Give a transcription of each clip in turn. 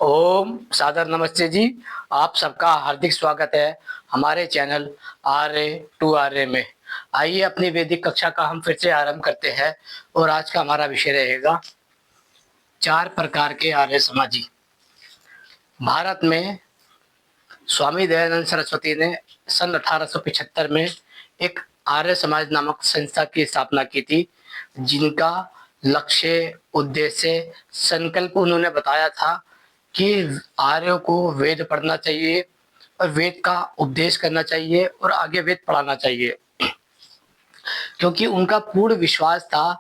ओम सादर नमस्ते जी। आप सबका हार्दिक स्वागत है हमारे चैनल RA2RA में। आइए अपनी वैदिक कक्षा का हम फिर से आरंभ करते हैं और आज का हमारा विषय रहेगा 4 प्रकार के आर्य समाजी। भारत में स्वामी दयानंद सरस्वती ने सन 1875 में एक आर्य समाज नामक संस्था की स्थापना की थी, जिनका लक्ष्य, उद्देश्य, संकल्प उन्होंने बताया था कि आर्यों को वेद पढ़ना चाहिए और वेद का उपदेश करना चाहिए और आगे वेद पढ़ाना चाहिए, क्योंकि उनका पूर्ण विश्वास था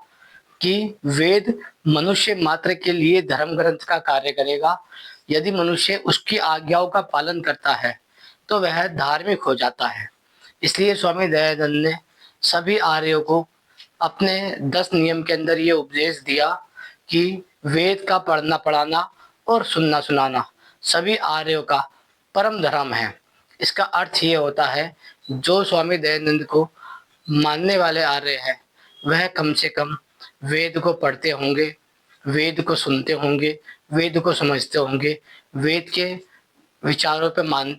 कि वेद मनुष्य मात्र के लिए धर्म ग्रंथ का कार्य करेगा। यदि मनुष्य उसकी आज्ञाओं का पालन करता है तो वह धार्मिक हो जाता है। इसलिए स्वामी दयानंद ने सभी आर्यों को अपने 10 नियम के अंदर ये उपदेश दिया कि वेद का पढ़ना पढ़ाना और सुनना सुनाना सभी आर्यों का परम धर्म है। इसका अर्थ ये होता है, जो स्वामी दयानंद को मानने वाले आर्य हैं वह कम से कम वेद को पढ़ते होंगे, वेद को सुनते होंगे, वेद को समझते होंगे, वेद के विचारों पे मान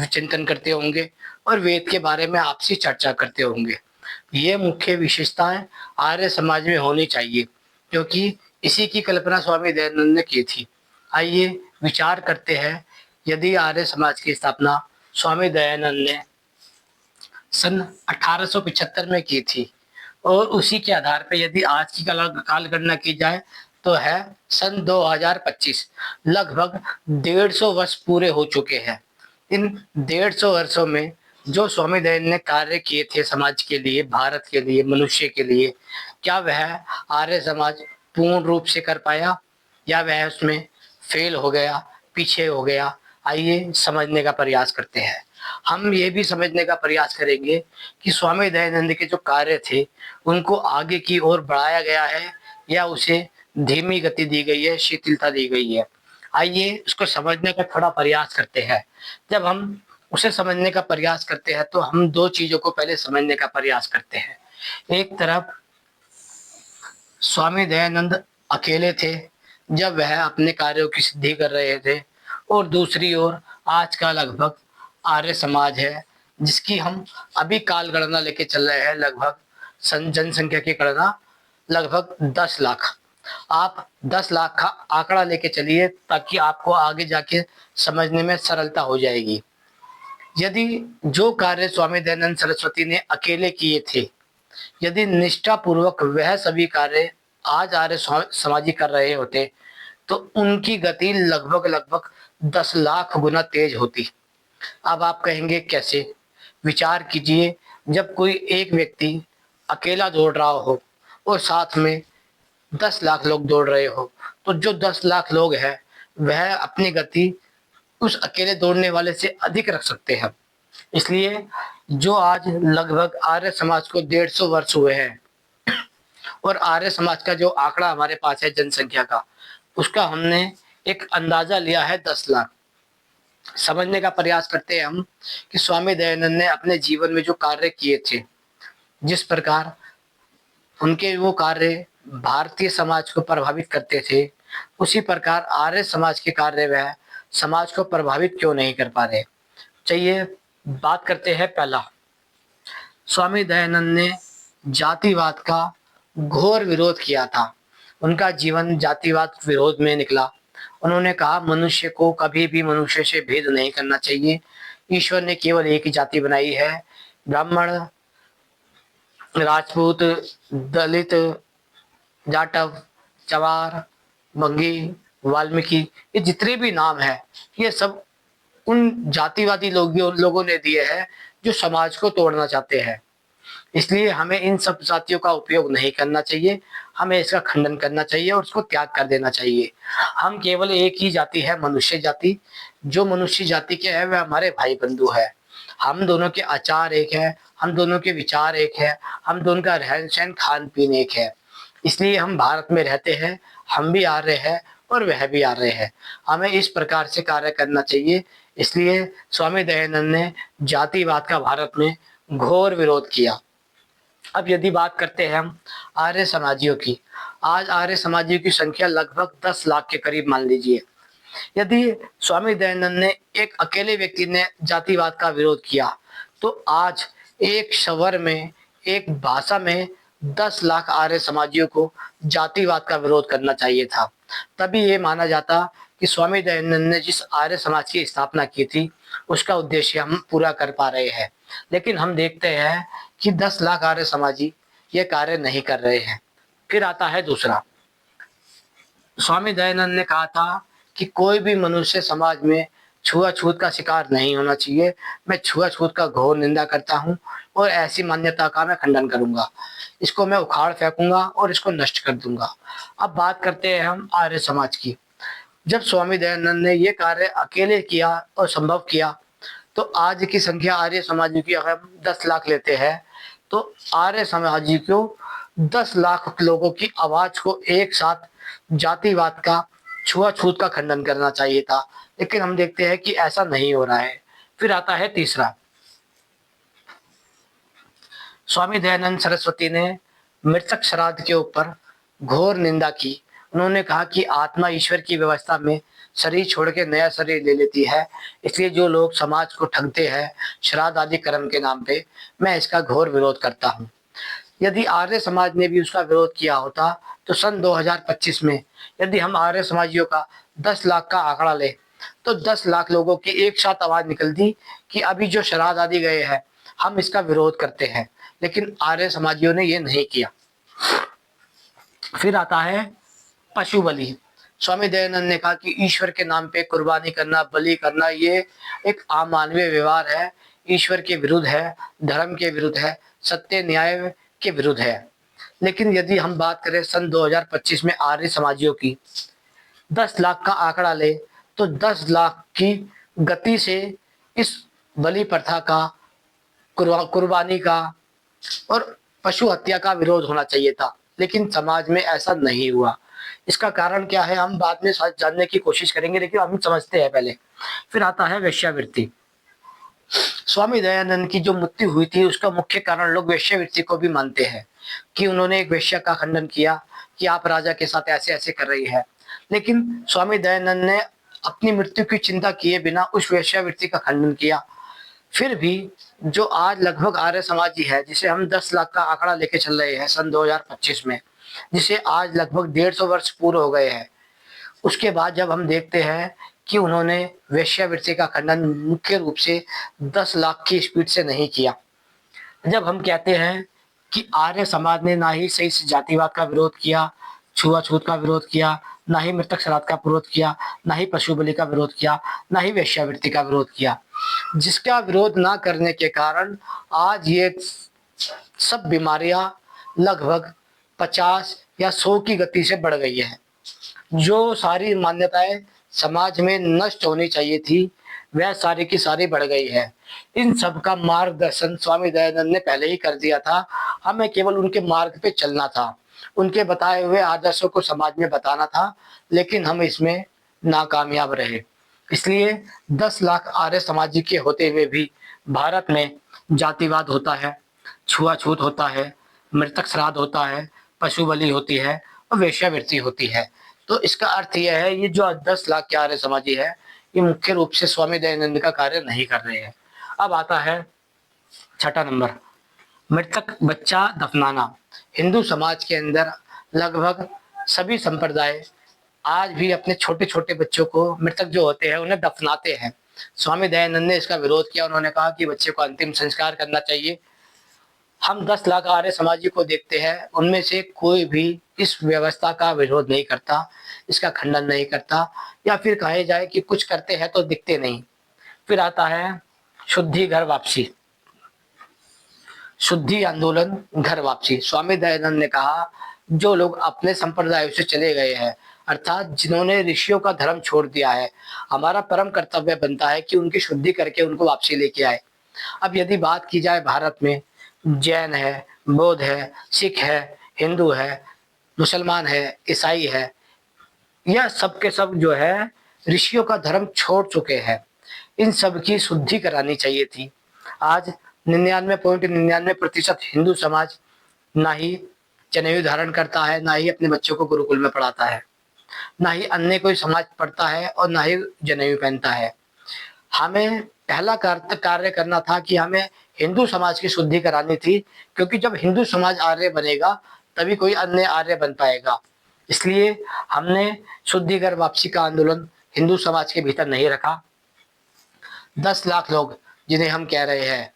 चिंतन करते होंगे और वेद के बारे में आपसी चर्चा करते होंगे। ये मुख्य विशेषताएं आर्य समाज में होनी चाहिए, क्योंकि इसी की कल्पना स्वामी दयानंद ने की थी। आइए विचार करते हैं, यदि आर्य समाज की स्थापना स्वामी दयानंद ने सन 1875 में की थी और उसी के आधार पर यदि आज की काल गणना की जाए तो है सन 2025। लगभग 150 वर्ष पूरे हो चुके हैं। इन 150 वर्षों में जो स्वामी दयानंद ने कार्य किए थे समाज के लिए, भारत के लिए, मनुष्य के लिए, क्या वह आर्य समाज पूर्ण रूप से कर पाया या वह उसमें फेल हो गया, पीछे हो गया? आइए समझने का प्रयास करते हैं। हम ये भी समझने का प्रयास करेंगे कि स्वामी दयानंद के जो कार्य थे उनको आगे की ओर बढ़ाया गया है या उसे धीमी गति दी गई है, शिथिलता दी गई है। आइए उसको समझने का थोड़ा प्रयास करते हैं। जब हम उसे समझने का प्रयास करते हैं तो हम दो चीजों को पहले समझने का प्रयास करते हैं। एक तरफ स्वामी दयानंद अकेले थे जब वह अपने कार्यों की सिद्धि कर रहे थे, और दूसरी ओर आज का लगभग आर्य समाज है, जिसकी हम अभी काल गणना लेके चल रहे हैं। लगभग जनसंख्या की गणना लगभग 10 लाख। आप 10 लाख का आंकड़ा लेके चलिए ताकि आपको आगे जाके समझने में सरलता हो जाएगी। यदि जो कार्य स्वामी दयानंद सरस्वती ने अकेले किए थे, यदि निष्ठा पूर्वक वह सभी कार्य आज आर्य समाजी कर रहे होते तो उनकी गति लगभग लगभग 10 लाख गुना तेज होती। अब आप कहेंगे कैसे? विचार कीजिए, जब कोई एक व्यक्ति अकेला दौड़ रहा हो और साथ में 10 लाख लोग दौड़ रहे हो, तो जो 10 लाख लोग हैं वह अपनी गति उस अकेले दौड़ने वाले से अधिक रख सकते हैं। इसलिए जो आज लगभग आर्य समाज को 150 वर्ष हुए हैं और आर्य समाज का जो आंकड़ा हमारे पास है जनसंख्या का, उसका हमने एक अंदाजा लिया है 10 लाख। समझने का प्रयास करते हैं हम कि स्वामी दयानंद ने अपने जीवन में जो कार्य किए थे, जिस प्रकार उनके वो कार्य भारतीय समाज को प्रभावित करते थे, उसी प्रकार आर्य समाज के कार्य वह समाज को प्रभावित क्यों नहीं कर पा रहे। चलिए बात करते हैं। पहला, स्वामी दयानंद ने जातिवाद का घोर विरोध किया था। उनका जीवन जातिवाद विरोध में निकला। उन्होंने कहा मनुष्य को कभी भी मनुष्य से भेद नहीं करना चाहिए। ईश्वर ने केवल एक ही जाति बनाई है, ब्राह्मण, राजपूत, दलित, जाटव, चवार, बंगी, वाल्मीकि, ये जितने भी नाम है ये सब उन जातिवादी लोगों ने दिए हैं जो समाज को तोड़ना चाहते हैं। इसलिए हमें इन सब जातियों का उपयोग नहीं करना चाहिए, हमें इसका खंडन करना चाहिए और उसको त्याग कर देना चाहिए। हम केवल एक ही जाति है, मनुष्य जाति। जो मनुष्य जाति के है वह हमारे भाई बंधु है। हम दोनों के आचार एक है, हम दोनों के विचार एक है, हम दोनों का रहन सहन खान पीन एक है। इसलिए हम भारत में रहते हैं, हम भी आ रहे हैं और वह भी आ रहे हैं। हमें इस प्रकार से कार्य करना चाहिए। इसलिए स्वामी दयानंद ने जातिवाद का भारत में घोर विरोध किया। अब यदि बात करते हैं हम आर्य समाजियों की, आज आर्य समाजियों की संख्या लगभग 10 लाख के करीब मान लीजिए। यदि स्वामी दयानंद ने एक अकेले व्यक्ति ने जातिवाद का विरोध किया तो आज एक शहर में, एक भाषा में 10 लाख आर्य समाजियों को जातिवाद का विरोध करना चाहिए था। तभी ये माना जाता कि स्वामी दयानंद ने जिस आर्य समाज की स्थापना की थी उसका उद्देश्य हम पूरा कर पा रहे हैं। लेकिन हम देखते हैं कि 10 लाख आर्य समाजी ये कार्य नहीं कर रहे हैं। फिर आता है दूसरा, स्वामी दयानंद ने कहा था कि कोई भी मनुष्य समाज में छुआछूत का शिकार नहीं होना चाहिए। मैं छुआछूत का घोर निंदा करता हूँ और ऐसी मान्यता का मैं खंडन करूंगा। इसको मैं उखाड़ फेंकूंगा और इसको नष्ट कर दूंगा। अब बात करते हैं हम आर्य समाज की। जब स्वामी दयानंद ने ये कार्य अकेले किया और संभव किया तो आज की संख्या आर्य समाजी की अगर हम 10 लाख लेते हैं तो आर्य समाजी को 10 लाख लोगों की आवाज को एक साथ जातिवाद का, छुआछूत का खंडन करना चाहिए था। लेकिन हम देखते हैं कि ऐसा नहीं हो रहा है। फिर आता है तीसरा, स्वामी दयानंद सरस्वती ने मृतक श्राद्ध के ऊपर घोर निंदा की। उन्होंने कहा कि आत्मा ईश्वर की व्यवस्था में शरीर छोड़ के नया शरीर ले लेती है, इसलिए जो लोग समाज को ठगते हैं श्राद्ध आदि कर्म के नाम पे, मैं इसका घोर विरोध करता हूँ। यदि आर्य समाज ने भी उसका विरोध किया होता तो सन 2025 में यदि हम आर्य समाजियों का 10 लाख का आंकड़ा ले तो 10 लाख लोगों की एक साथ आवाज निकलती कि अभी जो श्राद्ध आदि गए हैं हम इसका विरोध करते हैं। लेकिन आर्य समाजियों ने ये नहीं किया। फिर आता है पशु बलि। स्वामी दयानंद ने कहा कि ईश्वर के नाम पे कुर्बानी करना, बलि करना, ये एक अमानवीय व्यवहार है, ईश्वर के विरुद्ध है, धर्म के विरुद्ध है, सत्य न्याय के विरुद्ध है। लेकिन यदि हम बात करें सन 2025 में आर्य समाजियों की, 10 लाख का आंकड़ा ले तो 10 लाख की गति से इस बलि प्रथा का, कुर्बानी का और पशु हत्या का विरोध होना चाहिए था। लेकिन समाज में ऐसा नहीं हुआ। इसका कारण क्या है हम बाद में जानने की कोशिश करेंगे, लेकिन हम समझते हैं पहले। फिर आता है वेश्यावृत्ति। स्वामी दयानंद की जो मृत्यु हुई थी उसका मुख्य कारण लोग वेश्यावृत्ति को भी मानते हैं कि उन्होंने एक वेश्या का खंडन किया कि आप राजा के साथ ऐसे ऐसे कर रही है। लेकिन स्वामी दयानंद ने अपनी मृत्यु की चिंता किए बिना उस वेश्यावृत्ति का खंडन किया। फिर भी जो आज लगभग आर्य समाजी है, जिसे हम 10 लाख का आंकड़ा लेके चल रहे हैं सन 2025 में, जिसे आज लगभग 150 वर्ष पूरे हो गए हैं, उसके बाद जब हम देखते हैं कि उन्होंने वेश्यावृत्ति का खंडन मुख्य रूप से 10 लाख की स्पीड से नहीं किया। जब हम कहते हैं कि आर्य समाज ने ना ही सही से जातिवाद का विरोध किया, छुआछूत का विरोध किया, ना ही मृतक श्राद्ध का विरोध किया, ना ही पशु बलि का विरोध किया, ना ही वेश्यावृत्ति का विरोध किया, जिसका विरोध ना करने के कारण आज ये सब बीमारियां लगभग 50 या 100 की गति से बढ़ गई है। जो सारी मान्यताएं समाज में नष्ट होनी चाहिए थी वह सारी की सारी बढ़ गई है। इन सब का मार्गदर्शन स्वामी दयानंद ने पहले ही कर दिया था। हमें केवल उनके मार्ग पे चलना था, उनके बताए हुए आदर्शों को समाज में बताना था, लेकिन हम इसमें नाकामयाब रहे। इसलिए 10 लाख आर्य समाजी के होते हुए भी भारत में जातिवाद होता है, छुआछूत होता है, मृतक श्राद्ध होता है, पशु बलि होती है और वेश्यावृत्ति होती है। तो इसका अर्थ यह है ये जो 10 लाख के आर्य समाजी है ये मुख्य रूप से स्वामी दयानंद का कार्य नहीं कर रहे हैं। अब आता है छठा नंबर, मृतक बच्चा दफनाना। हिंदू समाज के अंदर लगभग सभी संप्रदाय आज भी अपने छोटे छोटे बच्चों को, मृतक जो होते हैं, उन्हें दफनाते हैं। स्वामी दयानंद ने इसका विरोध किया। उन्होंने कहा कि बच्चे को अंतिम संस्कार करना चाहिए। हम 10 लाख आर्य समाजी को देखते हैं, उनमें से कोई भी इस व्यवस्था का विरोध नहीं करता, इसका खंडन नहीं करता, या फिर कहे जाए कि कुछ करते हैं तो दिखते नहीं। फिर आता है शुद्धि घर वापसी, शुद्धि आंदोलन घर वापसी। स्वामी दयानंद ने कहा जो लोग अपने संप्रदायों से चले गए हैं, अर्थात जिन्होंने ऋषियों का धर्म छोड़ दिया है, हमारा परम कर्तव्य बनता है कि उनकी शुद्धि करके उनको वापसी लेके आए। अब यदि बात की जाए भारत में, जैन है, बौद्ध है, सिख है, हिंदू है, मुसलमान है, ईसाई है, यह सब के सब जो है ऋषियों का धर्म छोड़ चुके हैं। इन सब की शुद्धि करानी चाहिए थी। आज 99.99% हिंदू समाज ना ही जनेऊ धारण करता है, ना ही अपने बच्चों को गुरुकुल में पढ़ाता है। ना ही अन्य कोई समाज पढ़ता है और ना ही जनेऊ पहनता है। हमें पहला कार्य करना था कि हमें हिंदू समाज की शुद्धि करानी थी, क्योंकि जब हिंदू समाज आर्य बनेगा तभी कोई अन्य आर्य बन पाएगा। इसलिए हमने शुद्धिकर वापसी का आंदोलन हिंदू समाज के भीतर नहीं रखा। 10 लाख लोग जिन्हें हम कह रहे हैं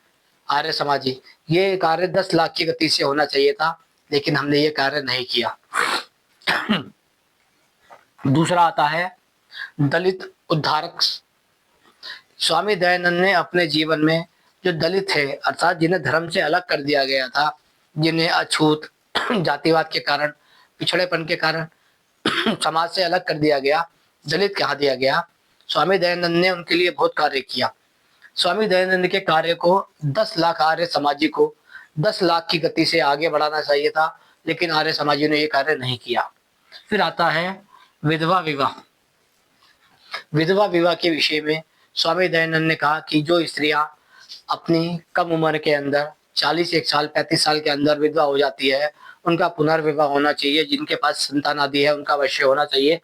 आर्य समाजी, ये कार्य 10 लाख की गति से होना चाहिए था, लेकिन हमने ये कार्य नहीं किया। दूसरा आता है दलित उद्धारक। स्वामी दयानंद ने अपने जीवन में जो दलित है, अर्थात जिन्हें धर्म से अलग कर दिया गया था, जिन्हें अछूत जातिवाद के कारण, पिछड़ेपन के कारण समाज से अलग कर दिया गया, दलित कहा दिया गया, स्वामी दयानंद ने उनके लिए बहुत कार्य किया। स्वामी दयानंद के कार्य को 10 लाख आर्य समाजी को 10 लाख की गति से आगे बढ़ाना चाहिए था, लेकिन आर्य समाजी ने ये कार्य नहीं किया। फिर आता है विधवा विवाह। विधवा विवाह के विषय में स्वामी दयानंद ने कहा कि जो स्त्रियां अपनी कम उम्र के अंदर 41 साल 35 साल के अंदर विधवा हो जाती है, उनका पुनर्विवाह होना चाहिए। जिनके पास संतान आदि है उनका अवश्य होना चाहिए।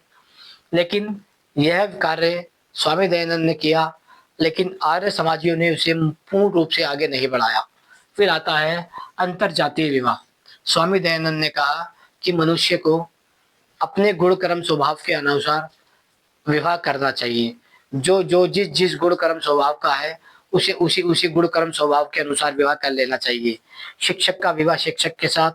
लेकिन यह कार्य स्वामी दयानंद ने किया, लेकिन आर्य समाजियों ने उसे पूर्ण रूप से आगे नहीं बढ़ाया। फिर आता है अंतर जातीय विवाह। स्वामी दयानंद ने कहा कि मनुष्य को अपने गुण कर्म स्वभाव के अनुसार विवाह करना चाहिए। जो जो जिस जिस गुण कर्म स्वभाव का है उसे उसी उसी गुण कर्म स्वभाव के अनुसार विवाह कर लेना चाहिए। शिक्षक का विवाह शिक्षक के साथ,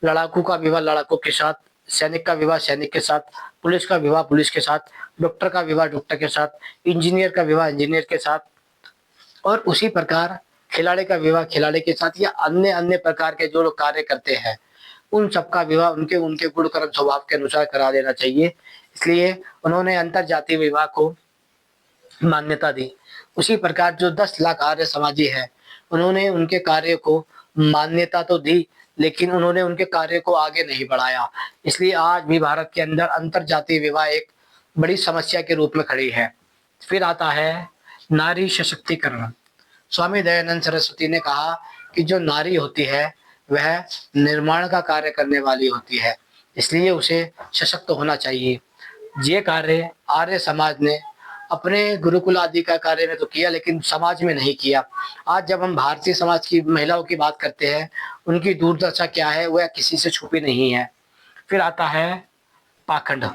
लड़ाकू का विवाह लड़ाकू के साथ, सैनिक का विवाह सैनिक के साथ, पुलिस का विवाह पुलिस के साथ, डॉक्टर का विवाह डॉक्टर के साथ, इंजीनियर का विवाह इंजीनियर के साथ, और उसी प्रकार खिलाड़ी का विवाह खिलाड़ी के साथ, या अन्य अन्य प्रकार के जो लोग कार्य करते हैं उन सबका विवाह उनके उनके गुण कर्म स्वभाव के अनुसार करा देना चाहिए। इसलिए उन्होंने अंतर जातीय विवाह को मान्यता दी। उसी प्रकार जो 10 लाख आर्य समाजी है, उन्होंने उनके कार्य को मान्यता तो दी, लेकिन उन्होंने उनके कार्य को आगे नहीं बढ़ाया। इसलिए आज भी भारत के अंदर अंतर जातीय विवाह एक बड़ी समस्या के रूप में खड़ी है। फिर आता है नारी सशक्तिकरण। स्वामी दयानंद सरस्वती ने कहा कि जो नारी होती है वह निर्माण का कार्य करने वाली होती है, इसलिए उसे सशक्त होना चाहिए। ये कार्य आर्य समाज ने अपने गुरुकुल आदि का कार्य में तो किया, लेकिन समाज में नहीं किया। आज जब हम भारतीय समाज की महिलाओं की बात करते हैं, उनकी दुर्दशा क्या है वह किसी से छुपी नहीं है। फिर आता है पाखंड।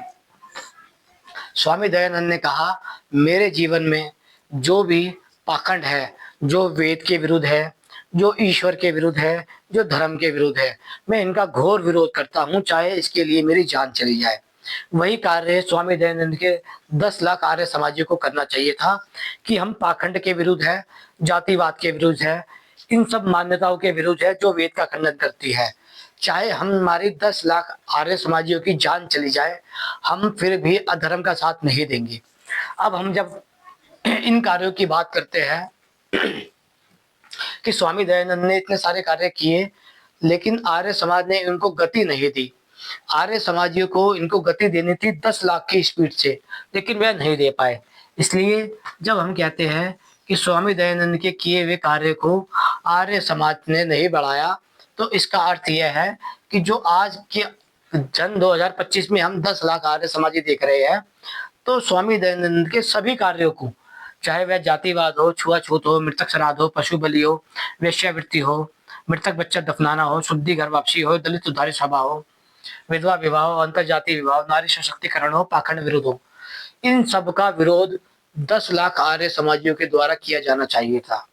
स्वामी दयानंद ने कहा मेरे जीवन में जो भी पाखंड है, जो वेद के विरुद्ध है, जो ईश्वर के विरुद्ध है, जो धर्म के विरुद्ध है, मैं इनका घोर विरोध करता हूँ, चाहे इसके लिए मेरी जान चली जाए। वही कार्य स्वामी दयानंद के 10 लाख आर्य समाजियों को करना चाहिए था कि हम पाखंड के विरुद्ध है, जातिवाद के विरुद्ध है, इन सब मान्यताओं के विरुद्ध है जो वेद का खंडन करती है। चाहे हम हमारी 10 लाख आर्य समाजियों की जान चली जाए, हम फिर भी अधर्म का साथ नहीं देंगे। अब हम जब इन कार्यों की बात करते हैं कि स्वामी दयानंद ने इतने सारे कार्य किए, लेकिन आर्य समाज ने इनको गति नहीं दी। आर्य समाजियों को इनको गति देनी थी 10 लाख की स्पीड से, लेकिन वह नहीं दे पाए। इसलिए जब हम कहते हैं कि स्वामी दयानंद के किए हुए कार्य को आर्य समाज ने नहीं बढ़ाया, तो इसका अर्थ यह है कि जो आज के 2025 में हम 10 लाख आर्य समाजी देख रहे हैं, तो स्वामी दयानंद के सभी कार्यों को, चाहे वह जातिवाद हो, छुआछूत हो, मृतक श्राद्ध हो, पशु बलि हो, वेश्यावृत्ति हो, मृतक बच्चा दफनाना हो, शुद्धि घर वापसी हो, दलित उद्धारी सभा हो, विधवा विवाह हो, अंतर जातीय विवाह, नारी सशक्तिकरण हो, पाखंड विरोध हो, इन सब का विरोध 10 लाख आर्य समाजियों के द्वारा किया जाना चाहिए था।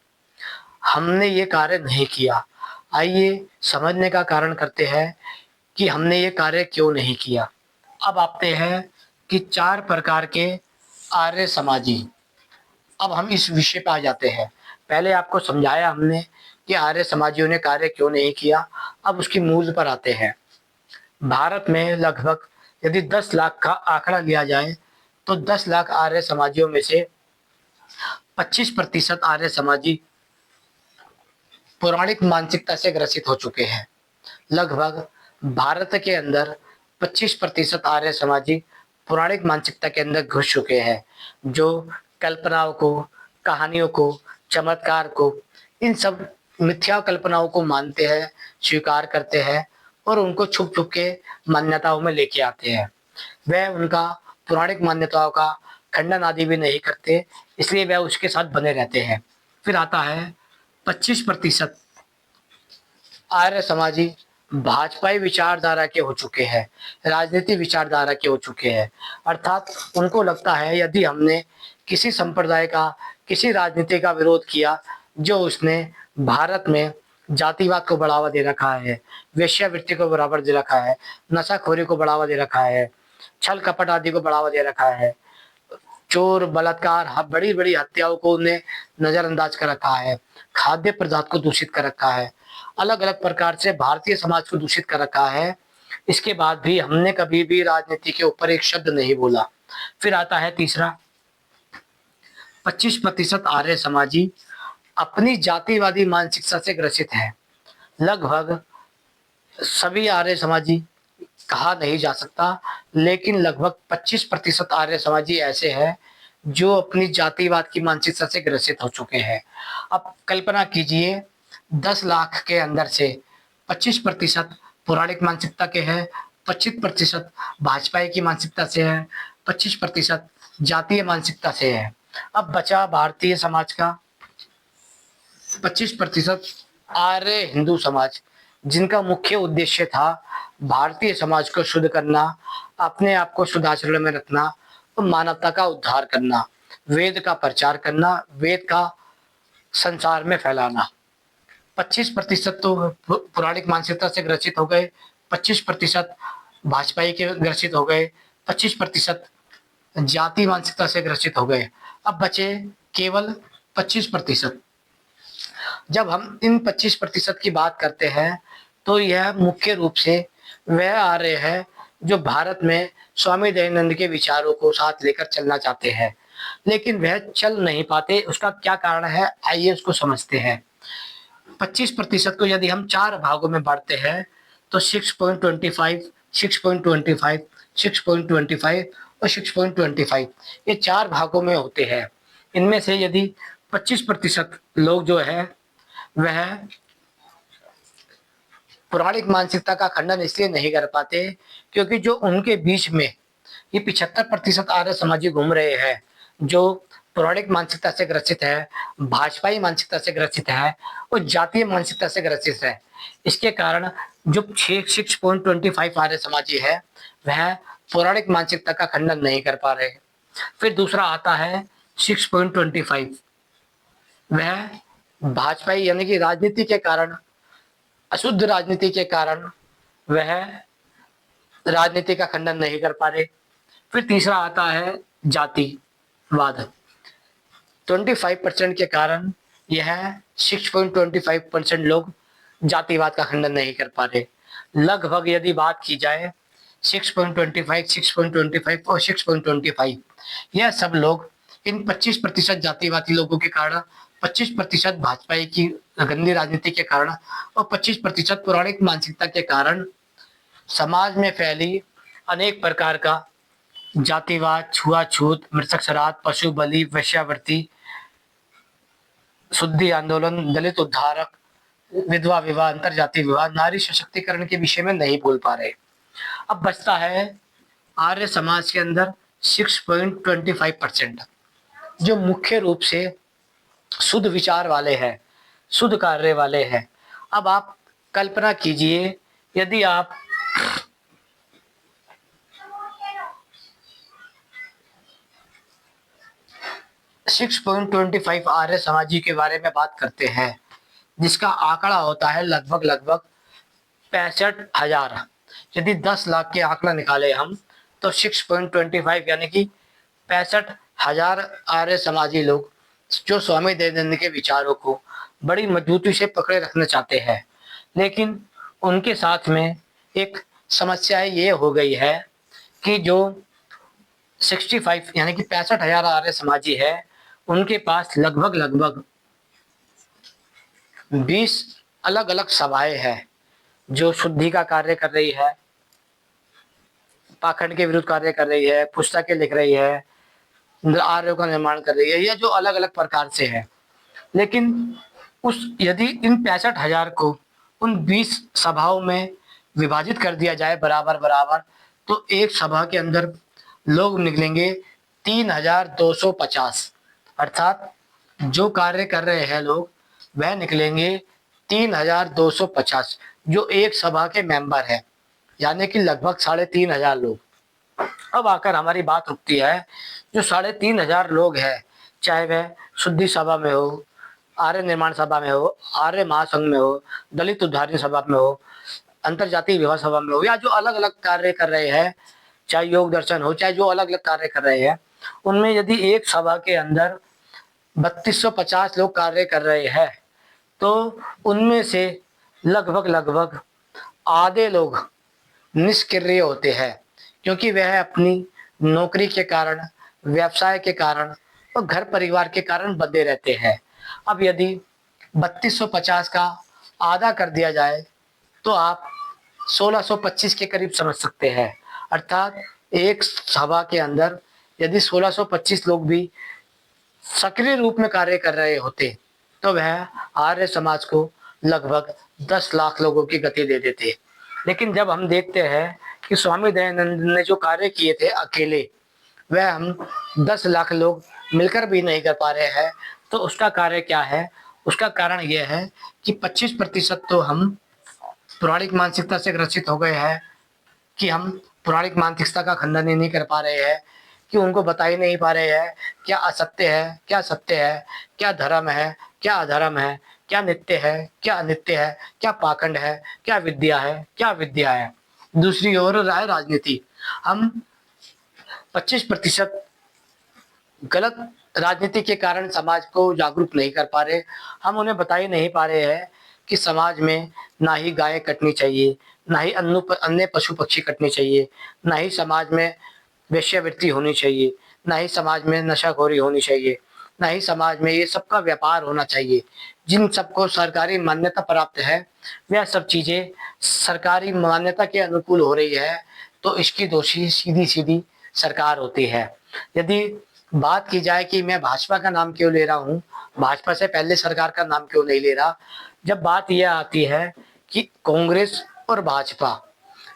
हमने ये कार्य नहीं किया। आइए समझने का कारण करते हैं कि हमने ये कार्य क्यों नहीं किया। अब आते हैं कि 4 प्रकार के आर्य समाजी। अब हम इस विषय पे आ जाते हैं। पहले आपको समझाया हमने कि आर्य समाजियों ने कार्य क्यों नहीं किया। अब उसकी मूल पर आते हैं। भारत में लगभग यदि 10 लाख का आंकड़ा लिया जाए, तो 10 लाख आर्य समाजियों में से 25% आर्य समाजी पौराणिक मानसिकता से ग्रसित हो चुके हैं। लगभग भारत के अंदर 25% आर्य समाजी पौराणिक मानसिकता के अंदर घुस चुके हैं, जो कल्पनाओं को, कहानियों को, चमत्कार को, इन सब मिथ्या कल्पनाओं को मानते हैं, स्वीकार करते हैं और उनको छुप छुप के मान्यताओं में लेके आते हैं। वह उनका पौराणिक मान्यताओं का खंडन आदि भी नहीं करते, इसलिए वह उसके साथ बने रहते हैं। फिर आता है 25% आर्य समाजी भाजपाई विचारधारा के हो चुके हैं, राजनीति विचारधारा के हो चुके हैं। अर्थात उनको लगता है यदि हमने किसी संप्रदाय का, किसी राजनीति का विरोध किया जो उसने भारत में जातिवाद को बढ़ावा दे रखा है, वेश्यावृत्ति को बढ़ावा दे रखा है, नशाखोरी को बढ़ावा दे रखा है, छल कपट आदि को बढ़ावा दे रखा है, चोर बलात्कार बड़ी बड़ी हत्याओं को उन्हें नजरअंदाज कर रखा है, खाद्य पदार्थ को दूषित कर रखा है, अलग अलग प्रकार से भारतीय समाज को दूषित कर रखा है। इसके बाद भी हमने कभी भी राजनीति के ऊपर एक शब्द नहीं बोला। फिर आता है तीसरा, 25% आर्य समाजी अपनी जातिवादी मानसिकता से ग्रसित है। लगभग सभी आर्य समाजी कहा नहीं जा सकता, लेकिन लगभग 25% आर्य समाजी ऐसे हैं जो अपनी जातिवाद की मानसिकता से ग्रसित हो चुके हैं। अब कल्पना कीजिए 10 लाख के अंदर से 25% पौराणिक मानसिकता के हैं, 25% भाजपाई की मानसिकता से है, 25% जातीय मानसिकता से है। अब बचा भारतीय समाज का 25% आर्य हिंदू समाज, जिनका मुख्य उद्देश्य था भारतीय समाज को शुद्ध करना, अपने आप को शुद्ध आचरण में रखना और मानवता का उद्धार करना, वेद का प्रचार करना, वेद का संसार में फैलाना। 25% तो पौराणिक मानसिकता से ग्रसित हो गए, 25% भाजपाई के ग्रसित हो गए, 25% जाति मानसिकता से ग्रसित हो गए। अब बचे केवल 25%। जब हम इन 25% की बात करते हैं तो यह मुख्य रूप से वह आ रहे हैं जो भारत में स्वामी दयानंद के विचारों को साथ लेकर चलना चाहते हैं, लेकिन वह चल नहीं पाते। उसका क्या कारण है, आइए उसको समझते हैं। 25% को यदि हम 4 भागों में बांटते हैं तो 6.25, 6.25, 6.25 और 6.25 ये 4 भागों में होते हैं। इनमें से यदि 25% लोग जो है वह पौराणिक मानसिकता का खंडन इसलिए नहीं कर पाते क्योंकि जो उनके बीच में ये 75% आर्य समाजी घूम रहे हैं जो पौराणिक मानसिकता से ग्रसित है, भाजपाई मानसिकता से ग्रसित है और जातीय मानसिकता से ग्रसित है। इसके कारण जो 6.25 आर्य समाजी है वह पौराणिक मानसिकता का खंडन नहीं कर पा रहे। फिर दूसरा आता है 6.25, वह भाजपाई यानी कि राजनीति के कारण, अशुद्ध राजनीति के कारण वह राजनीति का खंडन नहीं कर पा रहे। फिर तीसरा आता है जातिवाद। 25% के कारण यह 6.25% लोग जातिवाद का खंडन नहीं कर पा रहे। लगभग यदि बात की जाए 6.25, 6.25 और 6.25 यह सब लोग इन 25% जातिवादी लोगों के कारण, 25% भाजपा की गंदी राजनीति के कारण और 25% पौराणिक मानसिकता के कारण समाज में फैली अनेक प्रकार का जातिवाद, छुआछूत, मृतक श्राद्ध, पशु बलि, वेश्यावृत्ति, शुद्धि आंदोलन, दलित उद्धारक, विधवा विवाह, अंतर जाति विवाह, नारी सशक्तिकरण के विषय में नहीं बोल पा रहे। अब बचता है आर्य समाज के अंदर 6.25% जो मुख्य रूप से शुद्ध विचार वाले हैं, शुद्ध कार्य वाले हैं। अब आप कल्पना कीजिए यदि आप 6.25 आर्य समाजी के बारे में बात करते हैं जिसका आंकड़ा होता है लगभग 65,000। यदि 10 लाख के आंकड़ा निकाले हम तो 6.25 यानी कि 65,000 आर्य समाजी लोग जो स्वामी दयानंद के विचारों को बड़ी मजबूती से पकड़े रखना चाहते हैं, लेकिन उनके साथ में एक समस्या ये हो गई है कि जो 65 यानी कि 65,000 आर्य समाजी है उनके पास लगभग 20 अलग अलग सभाएं हैं जो शुद्धि का कार्य कर रही है, पाखंड के विरुद्ध कार्य कर रही है, पुस्तकें लिख रही है, आर्यों का निर्माण कर रही है, या जो अलग अलग प्रकार से है। लेकिन उस यदि इन 65,000 को उन 20 सभाओं में विभाजित कर दिया जाए बराबर बराबर तो एक सभा के अंदर लोग निकलेंगे 3250, अर्थात जो कार्य कर रहे हैं लोग वह निकलेंगे 3250, जो एक सभा के मेंबर है, यानी कि लगभग 3500 लोग। अब आकर हमारी बात रुकती है, जो 3500 लोग हैं, चाहे वह शुद्धि सभा में हो, आर्य निर्माण सभा में हो, आर्य महासंघ में हो, दलित उद्धारण सभा में हो, अंतरजातीय विवाह सभा में हो, या जो अलग अलग कार्य कर रहे हैं, चाहे योग दर्शन हो, चाहे जो अलग अलग कार्य कर रहे हैं, उनमें यदि एक सभा के अंदर 3250 लोग कार्य कर रहे हैं, तो उनमें से लगभग लगभग आधे लोग निष्क्रिय होते हैं, क्योंकि वह अपनी नौकरी के कारण, व्यवसाय के कारण और घर परिवार के कारण बंधे रहते हैं। अब यदि 3250 का आधा कर दिया जाए तो आप 1625 के करीब समझ सकते हैं। अर्थात एक सभा के अंदर यदि 1625 लोग भी सक्रिय रूप में कार्य कर रहे होते तो वह आर्य समाज को लगभग 10 लाख लोगों की गति दे देते। लेकिन जब हम देखते हैं कि स्वामी दयानंद ने जो कार्य किए थे अकेले, वह हम 10 लाख लोग मिलकर भी नहीं कर पा रहे हैं, तो उसका कार्य क्या है? उसका कारण यह है कि 25% तो हम पौराणिक मानसिकता से ग्रसित हो गए हैं, कि हम पौराणिक मानसिकता का खंडन ही नहीं कर पा रहे हैं, कि उनको बता ही नहीं पा रहे हैं क्या असत्य है, क्या सत्य है, क्या धर्म है, क्या अधर्म है, क्या नित्य है, क्या अनित्य है, क्या पाखंड है, क्या विद्या है, क्या विद्या है। दूसरी ओर राय राजनीति, हम 25% गलत राजनीति के कारण समाज को जागरूक नहीं कर पा रहे। हम उन्हें बता ही नहीं पा रहे हैं कि समाज में ना ही गायें कटनी चाहिए, ना ही अन्य पशु पक्षी कटने चाहिए, ना ही समाज में वेश्यावृत्ति होनी चाहिए, ना ही समाज में नशाखोरी होनी चाहिए, ना ही समाज में ये सबका व्यापार होना चाहिए। जिन सबको सरकारी मान्यता प्राप्त है, वह सब चीज़ें सरकारी मान्यता के अनुकूल हो रही है, तो इसकी दोषी सीधी सीधी सरकार होती है। यदि बात की जाए कि मैं भाजपा का नाम क्यों ले रहा हूँ, भाजपा से पहले सरकार का नाम क्यों नहीं ले रहा, जब बात यह आती है कि कांग्रेस और भाजपा,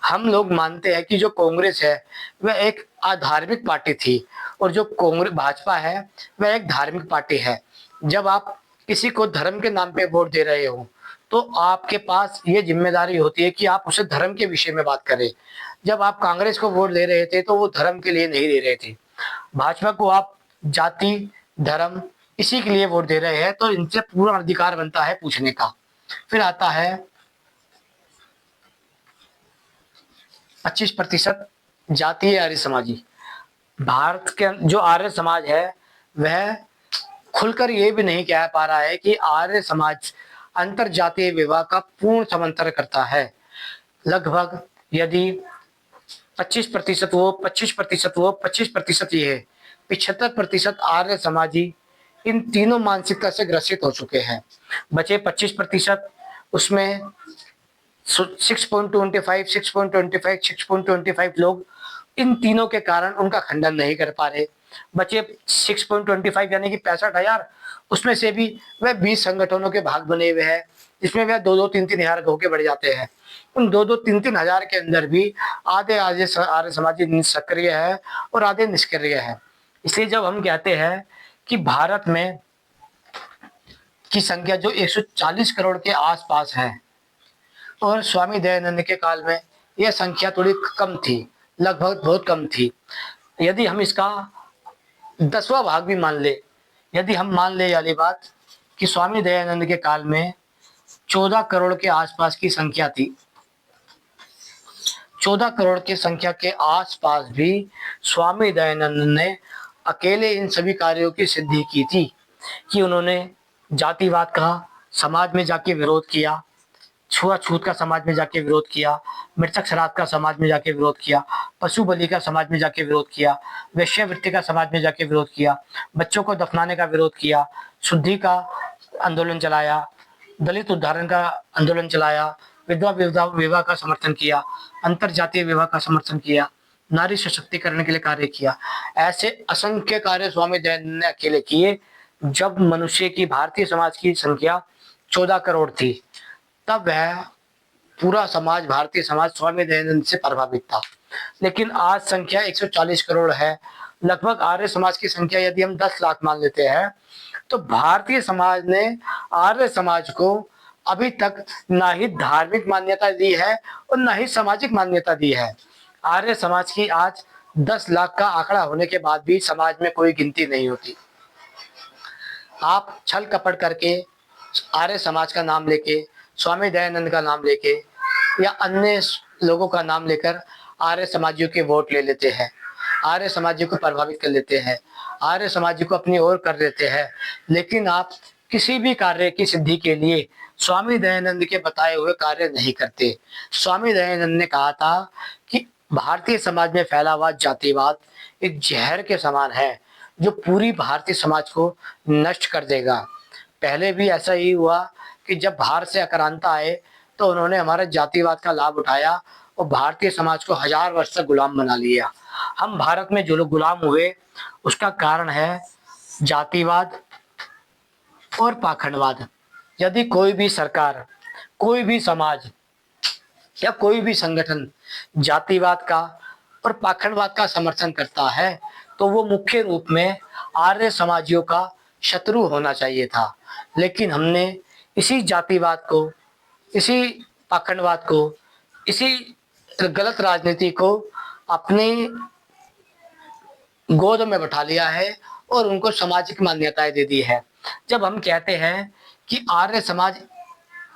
हम लोग मानते हैं कि जो कांग्रेस है वह एक अधार्मिक पार्टी थी, और जो कांग्रेस भाजपा है वह एक धार्मिक पार्टी है। जब आप किसी को धर्म के नाम पे वोट दे रहे हो तो आपके पास ये जिम्मेदारी होती है कि आप उसे धर्म के विषय में बात करें। जब आप कांग्रेस को वोट दे रहे थे तो वो धर्म के लिए नहीं दे रहे थे, भाजपा को आप जाति धर्म इसी के लिए वोट दे रहे हैं, तो इनसे पूरा अधिकार बनता है पूछने का। फिर आता है 25% जातीय आर्य समाजी। भारत के जो आर्य समाज है वह खुलकर ये भी नहीं कह पा रहा है कि आर्य समाज अंतर जातीय विवाह का पूर्ण समर्थन करता है। लगभग यदि 25% वो 25% वो 25% ये है, 75% आर्य समाजी इन तीनों मानसिकता से ग्रसित हो चुके हैं। बचे 25%, उसमें 6.25 6.25 6.25 लोग इन तीनों के कारण उनका खंडन नहीं कर पा रहे। बचे 6.25 यानी कि 65,000, उसमें से भी वह 20 संगठनों के भाग बने हुए हैं, जिसमें वह 2-2 3-3 हजार होके बढ़ जाते हैं। उन 2-2 3-3 हजार के अंदर भी आधे आधे आर्य समाजी सक्रिय है और आधे निष्क्रिय है। इसलिए जब हम कहते हैं कि भारत में की संख्या जो 140 करोड़ के आसपास है, और स्वामी दयानंद के काल में यह संख्या थोड़ी कम थी, लगभग बहुत कम थी। यदि हम इसका 10वां भाग भी मान ले, यदि हम मान ले वाली बात कि स्वामी दयानंद के काल में 14 करोड़ के आसपास की संख्या थी, 14 करोड़ की संख्या के आसपास भी स्वामी दयानंद ने अकेले इन सभी कार्यों की सिद्धि की थी, कि उन्होंने जातिवाद का समाज में जाके विरोध किया, छुआछूत का समाज में जाके विरोध किया, मृतक श्राद्ध का समाज में जाके विरोध किया, पशु बलि का समाज में जाके विरोध किया, वेश्यावृत्ति का समाज में जाके विरोध किया, बच्चों को दफनाने का विरोध किया, शुद्धि का आंदोलन चलाया, दलित उद्धारण का आंदोलन चलाया, विधवा विवाह का समर्थन किया, अंतर जातीय विवाह का समर्थन किया, नारी सशक्तिकरण के लिए कार्य किया। ऐसे असंख्य कार्य स्वामी दयानंद ने अकेले किए। जब मनुष्य की, भारतीय समाज की संख्या 14 करोड़ थी, तब वह पूरा समाज, भारतीय समाज स्वामी दयानंद से प्रभावित था। लेकिन आज संख्या 140 करोड़ है। लगभग आर्य समाज की संख्या यदि हम 10 लाख मान लेते हैं, तो भारतीय समाज ने आर्य समाज को अभी तक ना ही धार्मिक मान्यता दी है और ना ही सामाजिक मान्यता दी है। आर्य समाज की आज 10 लाख का आंकड़ा होने के बाद भी समाज में कोई गिनती नहीं होती। आप छल कपट करके आर्य समाज का नाम लेके, स्वामी दयानंद का नाम लेके या अन्य लोगों का नाम लेकर आर्य समाजियों के वोट ले लेते हैं, आर्य समाजियों को प्रभावित कर लेते हैं, आर्य समाजियों को अपनी ओर कर लेते हैं। लेकिन आप किसी भी कार्य की सिद्धि के लिए स्वामी दयानंद के बताए हुए कार्य नहीं करते। स्वामी दयानंद ने कहा था कि भारतीय समाज में फैला हुआ जातिवाद एक जहर के समान है जो पूरी भारतीय समाज को नष्ट कर देगा। पहले भी ऐसा ही हुआ कि जब बाहर से आक्रांता आए तो उन्होंने हमारे जातिवाद का लाभ उठाया और भारतीय समाज को हजार वर्ष तक गुलाम बना लिया। हम भारत में जो लोग गुलाम हुए उसका कारण है जातिवाद और पाखंडवाद। यदि कोई भी सरकार, कोई भी समाज या कोई भी संगठन जातिवाद का और पाखंडवाद का समर्थन करता है तो वो मुख्य रूप में आर्य समाजियों का शत्रु होना चाहिए था। लेकिन हमने इसी जातिवाद को, इसी पाखंडवाद को, इसी गलत राजनीति को अपनी गोद में बैठा लिया है और उनको सामाजिक मान्यताएं दे दी है। जब हम कहते हैं कि आर्य समाज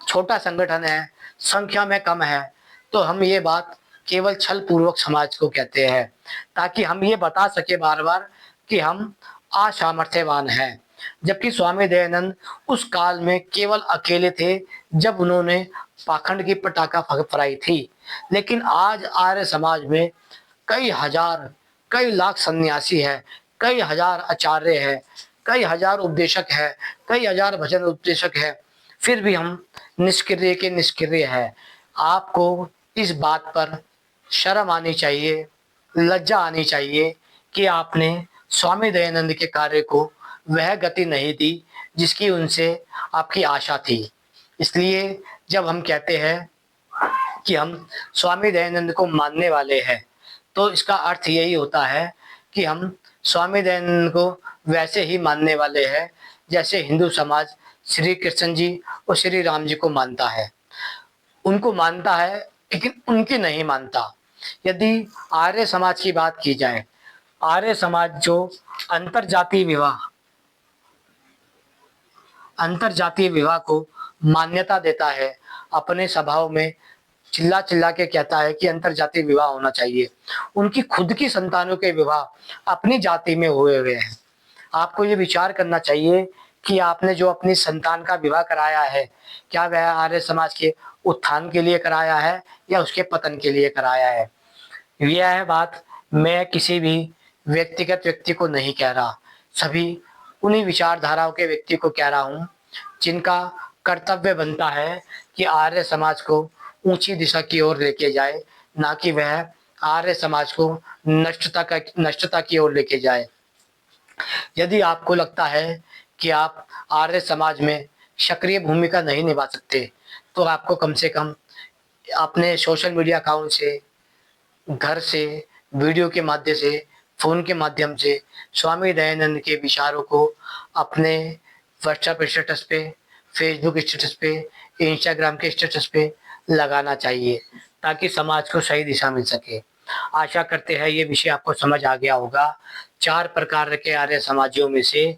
छोटा संगठन है, संख्या में कम है, तो हम ये बात केवल छल पूर्वक समाज को कहते हैं ताकि हम ये बता सके बार बार कि हम असामर्थ्यवान हैं। जबकि स्वामी दयानंद उस काल में केवल अकेले थे जब उन्होंने पाखंड की पटाखा फहराई थी। लेकिन आज आर्य समाज में कई हजार, कई लाख सन्यासी है, कई हजार आचार्य है, कई हजार उपदेशक है, कई हजार भजन उपदेशक है, फिर भी हम निष्क्रिय के निष्क्रिय है। आपको इस बात पर शर्म आनी चाहिए, लज्जा आनी चाहिए कि आपने स्वामी दयानंद के कार्य को वह गति नहीं दी जिसकी उनसे आपकी आशा थी। इसलिए जब हम कहते हैं कि हम स्वामी दयानंद को मानने वाले हैं तो इसका अर्थ यही होता है कि हम स्वामी दयानंद को वैसे ही मानने वाले हैं जैसे हिंदू समाज श्री कृष्ण जी और श्री राम जी को मानता है। उनको मानता है लेकिन उनकी नहीं मानता। यदि आर्य समाज की बात की जाए, आर्य समाज जो अंतरजातीय विवाह को मान्यता देता है, अपने सभाओं में चिल्ला चिल्ला के कहता है कि अंतरजातीय विवाह होना चाहिए। उनकी खुद की संतानों के विवाह अपनी जाति में हुए हुए हैं। आपको ये विचार करना चाहिए कि आपने जो अपनी संतान का विवाह कराया है, क्या वह आर्य समाज के उत्थान के लिए कराया है या उसके पतन के लिए कराया है। यह बात मैं किसी भी व्यक्तिगत व्यक्ति को नहीं कह रहा, सभी उन्हीं विचारधाराओं के व्यक्ति को कह रहा हूँ जिनका कर्तव्य बनता है कि आर्य समाज को ऊंची दिशा की ओर लेके जाए, ना कि वह आर्य समाज को नष्टता की ओर लेके जाए। यदि आपको लगता है कि आप आर्य समाज में सक्रिय भूमिका नहीं निभा सकते तो आपको कम से कम अपने सोशल मीडिया अकाउंट से, घर से, वीडियो के माध्यम से, फोन के माध्यम से स्वामी दयानंद के विचारों को अपने व्हाट्सएप स्टेटस पे, फेसबुक स्टेटस पे, इंस्टाग्राम के स्टेटस पे लगाना चाहिए ताकि समाज को सही दिशा मिल सके। आशा करते हैं ये विषय आपको समझ आ गया होगा। 4 प्रकार के आर्य समाजियों में से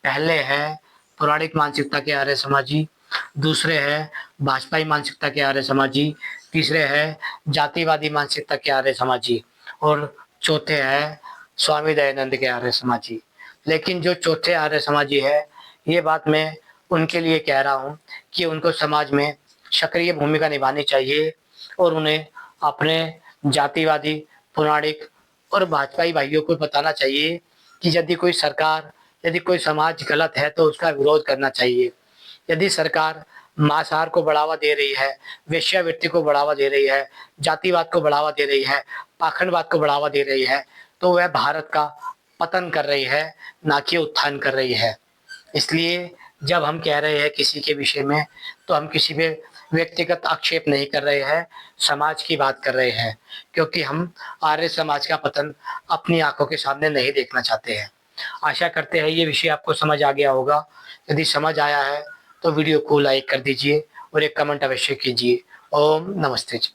पहले है पौराणिक मानसिकता के आर्य समाजी, दूसरे है भाजपाई मानसिकता के आर्य समाजी, तीसरे है जातिवादी मानसिकता के आर्य समाजी और चौथे है स्वामी दयानंद के आर्य समाजी। लेकिन जो चौथे आर्य समाजी है, ये बात मैं उनके लिए कह रहा हूँ कि उनको समाज में सक्रिय भूमिका निभानी चाहिए और उन्हें अपने जातिवादी, पौराणिक और भाजपाई भाइयों को बताना चाहिए कि यदि कोई सरकार, यदि कोई समाज गलत है तो उसका विरोध करना चाहिए। यदि सरकार मांसाहार को बढ़ावा दे रही है, वेश्यावृत्ति को बढ़ावा दे रही है, जातिवाद को बढ़ावा दे रही है, पाखंडवाद को बढ़ावा दे रही है, तो वह भारत का पतन कर रही है, ना कि उत्थान कर रही है। इसलिए जब हम कह रहे हैं किसी के विषय में तो हम किसी पे व्यक्तिगत आक्षेप नहीं कर रहे हैं, समाज की बात कर रहे हैं, क्योंकि हम आर्य समाज का पतन अपनी आंखों के सामने नहीं देखना चाहते हैं। आशा करते हैं ये विषय आपको समझ आ गया होगा। यदि समझ आया है तो वीडियो को लाइक कर दीजिए और एक कमेंट अवश्य कीजिए। ओम नमस्ते जी।